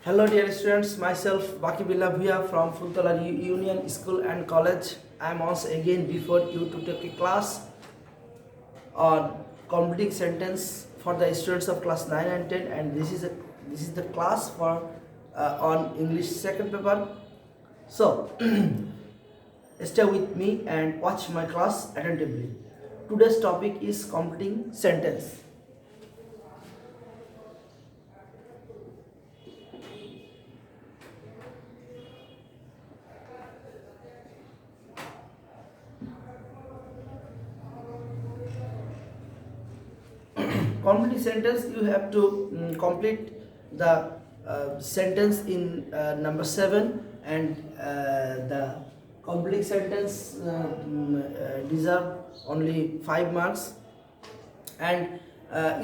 Hello dear students, myself Bakibullah Bhuya from Fultala Union School and College. I am once again before you to take a class on completing sentence for the students of class 9 and 10, and this is the class for on English second paper. So stay with me and watch my class attentively. Today's topic is completing sentence. Complete sentence, you have to complete the sentence in number 7, and the complete sentence deserve only 5 marks. And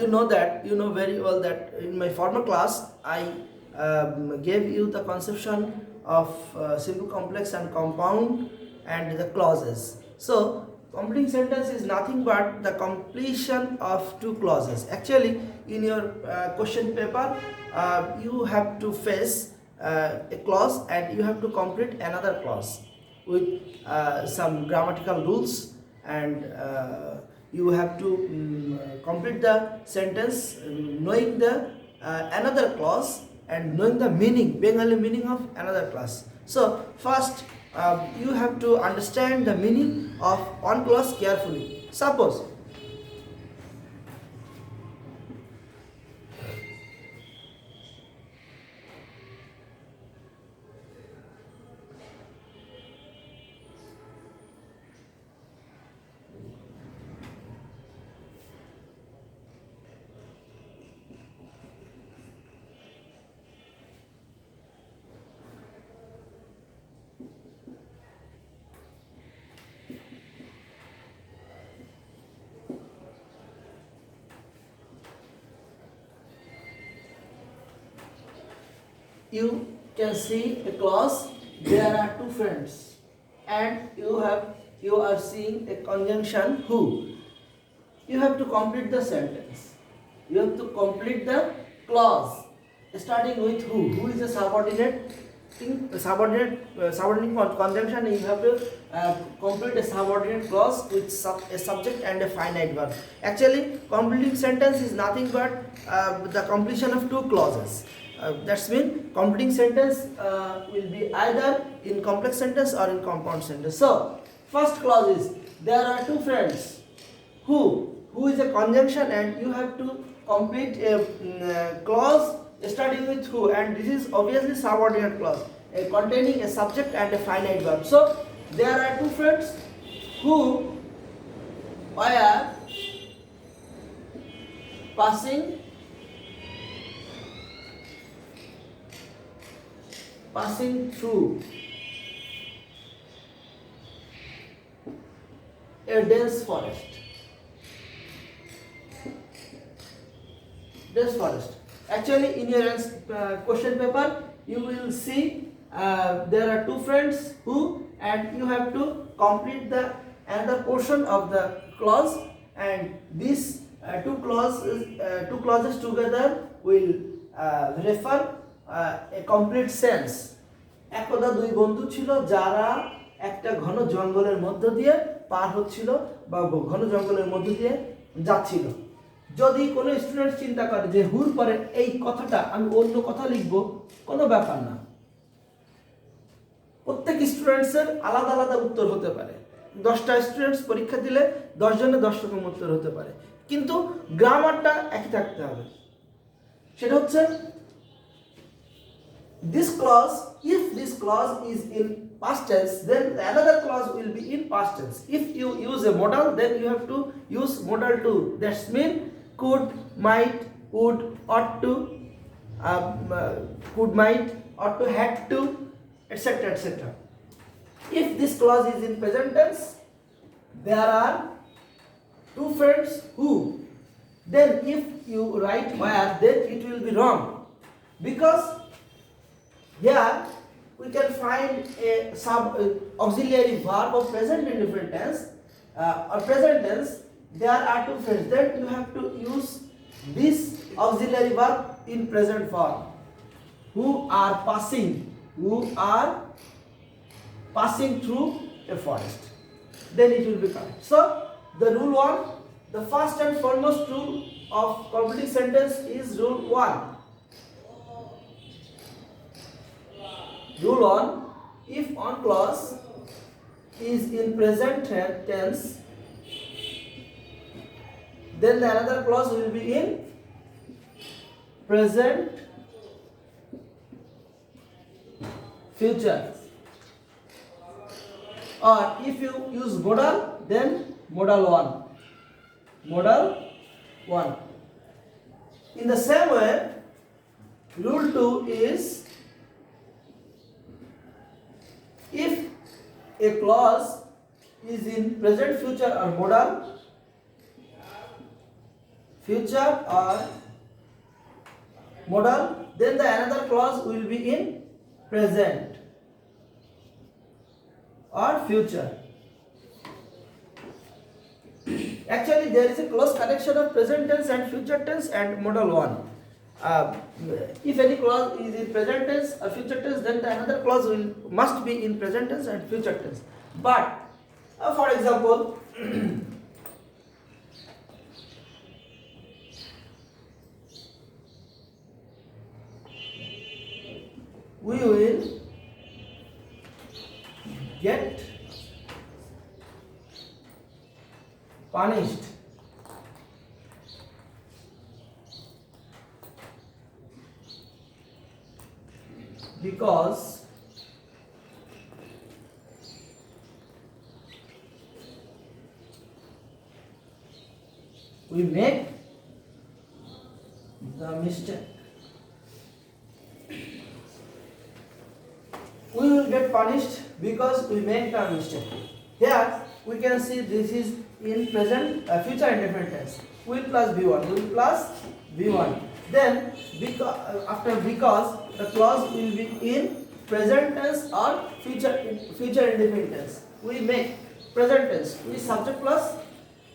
you know very well that in my former class I gave you the conception of simple, complex and compound and the clauses. So completing sentence is nothing but the completion of two clauses. Actually, in your question paper, you have to face a clause and you have to complete another clause with some grammatical rules, and you have to complete the sentence knowing the another clause and knowing the meaning, Bengali meaning of another clause. So first you have to understand the meaning of one clause carefully. Suppose you can see a clause, there are two friends, and you are seeing a conjunction who. You have to complete the sentence, you have to complete the clause starting with who is a subordinate thing, subordinate conjunction. You have to complete a subordinate clause with a subject and a finite verb. Actually, completing sentence is nothing but the completion of two clauses. That's mean completing sentence will be either in complex sentence or in compound sentence. So first clause is there are two friends who is a conjunction, and you have to complete a clause starting with who, and this is obviously subordinate clause containing a subject and a finite verb. So there are two friends who were passing through a dense forest. Actually, in your question paper, you will see there are two friends who, and you have to complete the another portion of the clause, and these two clauses together will refer a complete sense. একদা দুই বন্ধু ছিল যারা একটা ঘন জঙ্গলের মধ্য দিয়ে পার হচ্ছিল বা ঘন জঙ্গলের মধ্য দিয়ে যাচ্ছিল। যদি কোনো স্টুডেন্ট চিন্তা করে যে হুর পরে এই কথাটা আমি অন্য কথা লিখব, কোনো ব্যাপার না। প্রত্যেক স্টুডেন্টসের আলাদা আলাদা উত্তর হতে পারে। 10টা স্টুডেন্টস পরীক্ষা দিলে 10 জনের 10 রকম উত্তর হতে পারে, কিন্তু গ্রামারটা একই থাকতে হবে। সেটা হচ্ছে this clause, if this clause is in past tense, then another clause will be in past tense. If you use a modal, then you have to use modal too. That's mean could, might, would, ought to, could, might, ought to, had to, etc., etc. If this clause is in present tense, there are two friends who, then if you write where, then it will be wrong, because here we can find a auxiliary verb of present indifferent tense or present tense. There are two friends, then you have to use this auxiliary verb in present form. who are passing through a forest, then it will be correct. So the rule 1, the first and foremost rule of completing sentence is rule 1. Rule 1, if one clause is in present tense, then the another clause will be in present future. Or if you use modal, then modal 1. Modal 1. In the same way, rule 2 is if a clause is in present, future or modal, future or modal, then the another clause will be in present or future. Actually, there is a close connection of present tense and future tense and modal 1. If any clause is in present tense or future tense, then the another clause must be in present tense and future tense. But for example, we will get punished because we make the mistake. We will get punished because we make the mistake. Here we can see this is in present future indefinite tense. Will plus v1, will plus v1. Then because the clause will be in present tense or future indefinite tense, we make present tense. We subject plus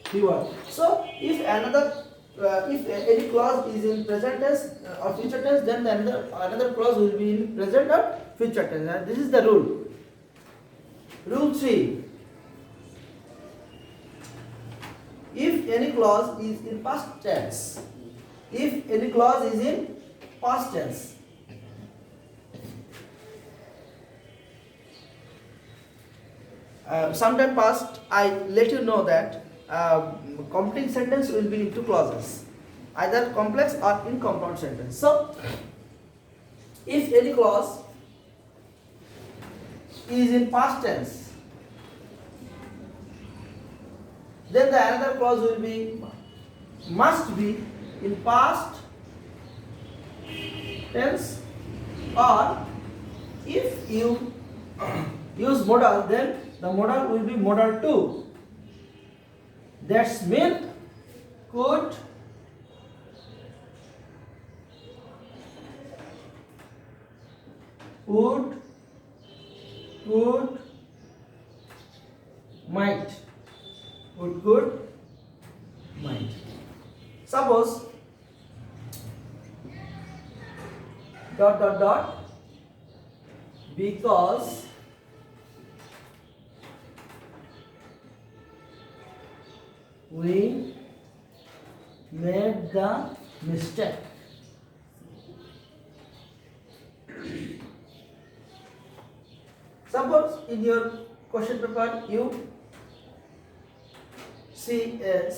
v1. So if any clause is in present tense or future tense, then the another clause will be in present or future tense. And this is the rule. Rule 3. If any clause is in past tense, sometime past I let you know that completing sentence will be in two clauses, either complex or in compound sentence. So if any clause is in past tense, then the another clause must be in past tense, or if you use modal, then the modal will be modal 2. That's mean could, would, might. Would, could, might. Suppose because we made the mistake. Suppose in your question paper you see a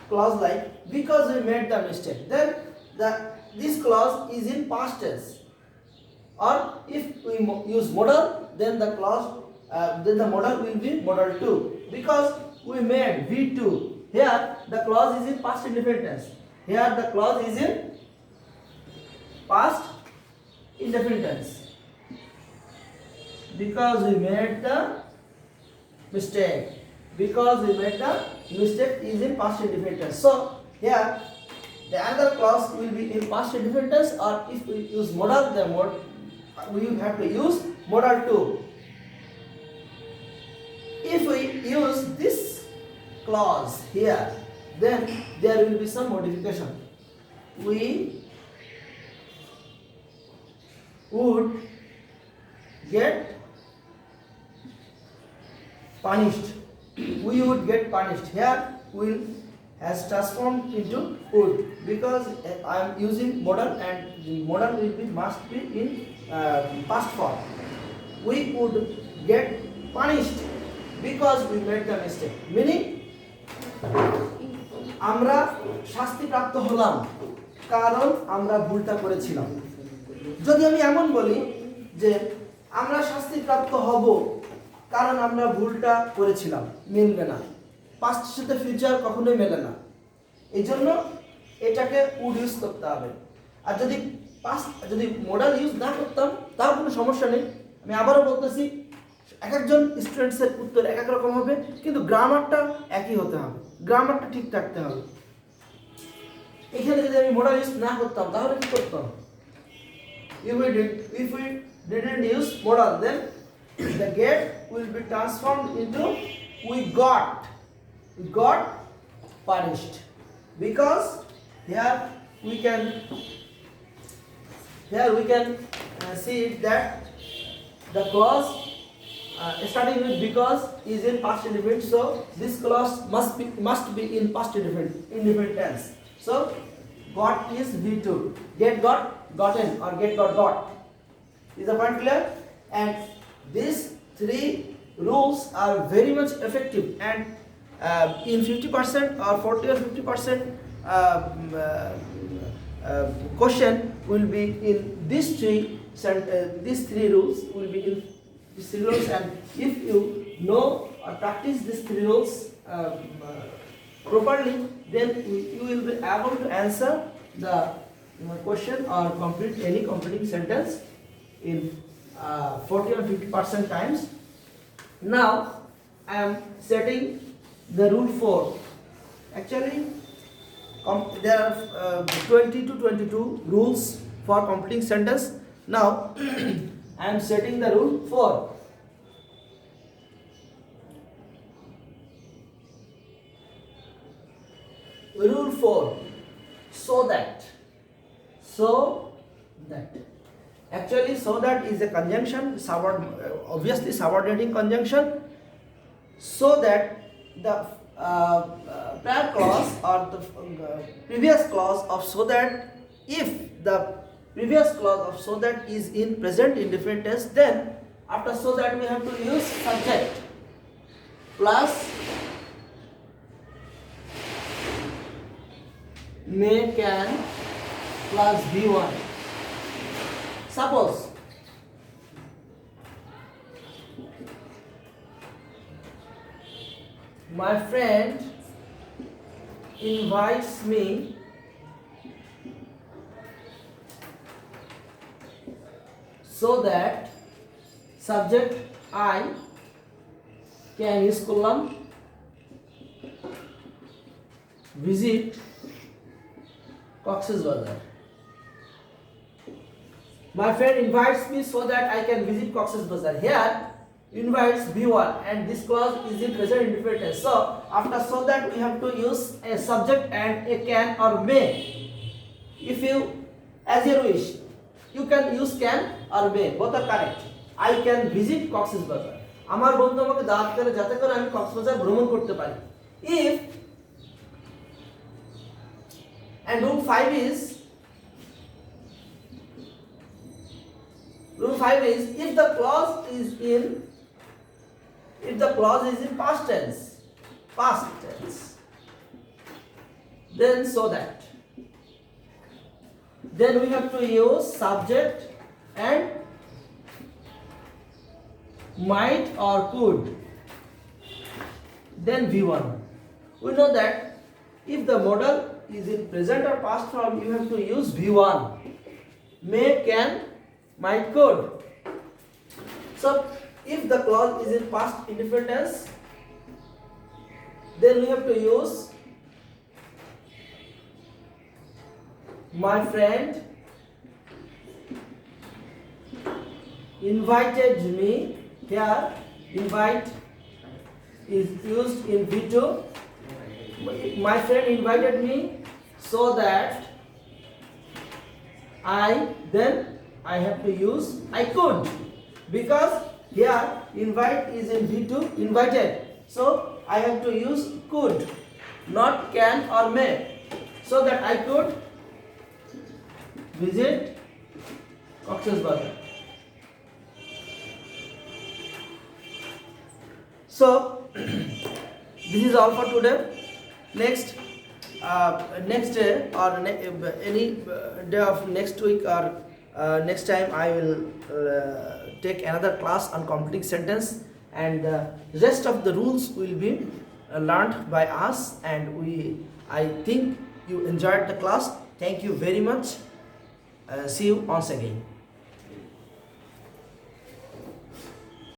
clause like because we made the mistake, then this clause is in past tense. Or if we use modal, then the modal will be modal 2, because we made v2. Here the clause is in past indefinite tense. Here the clause is in past indefinite tense. Because we made the mistake. Because we made the mistake is in past indefinite tense. So here the another clause will be in past indefinite tense, or if we use modal, we have to use modal 2. If we use this clause here, then there will be some modification. We would get punished. We would get punished. Here will has transformed into would because I am using modal and the modal will be must be in past form. We would get punished because we made the mistake. Meaning আমরা শাস্তি প্রাপ্ত হলাম কারণ আমরা ভুলটা করেছিলাম। যদি আমি এমন বলি যে আমরা শাস্তি প্রাপ্ত হব কারণ আমরা ভুলটা করেছিলাম, মিলবে না। পাস্টের সাথে ফিউচার কখনোই মেলে না, এই জন্য এটাকে উড ইউজ করতে হবে। আর যদি মডাল ইউজ না করতাম তাও কোনো সমস্যা নেই। আমি আবারও বলতেছি, এক একজন স্টুডেন্টসের উত্তর এক এক রকম হবে, কিন্তু গ্রামারটা একই হতে হবে, গ্রামারটা ঠিক থাকতে হবে। এখানে যদি আমি মডাল ইউজ না করতাম তাহলে কি করতাম? If we didn't use modal, then the get will be transformed into we got punished, because here we can see that the clause starting with because is in past indefinite, so this clause must be in past indefinite tense. So got is V2, get got, gotten, or get got. Is the point clear? And these three rules are very much effective, and in 50% or 40 or 50% question will be in these three rules will be in these three rules, and if you know or practice these three rules properly, then you will be able to answer the question or complete any completing sentence in 40 or 50% times. Now I am setting the rule 4. Actually there are 20 to 22 rules for completing sentence. Now I am setting the rule 4. Rule 4, so that. Actually so that is a conjunction, obviously subordinating conjunction. So that the prior clause or the previous clause of so that, if the previous clause of so that is in present indefinite tense, then after so that we have to use subject plus may, can plus V1. Suppose my friend invites me so that subject I can use column visit Cox's Bazar. My friend invites me so that I can visit Cox's Bazar. Here invites B1 and this clause is in present indefinite tense. So after so that we have to use a subject and a can or may. If you, as you wish, you can use can or may, both are correct. I can visit Cox's Bazar. আমার বন্ধু আমাকে দাওয়াত করে যাতে করে আমি কক্সবাজার ভ্রমণ করতে পারি। If and rule 5 is if the clause is in past tense, then so that, then we have to use subject and might or could, then V1. We know that if the modal is in present or past form, you have to use V1. May, can, might, could. So if the clause is in past indefinite tense, then we have to use my friend invited me. Here invite is used in V2. My friend invited me so that I, then I have to use I could, because here invite is in V2, invited. So I have to use could, not can or may, so that I could visit Cox's Bazar. So this is all for today. Next day or any day of next week or next time I will take another class on completing sentence, and the rest of the rules will be learned by us, and I think you enjoyed the class. Thank you very much. See you once again.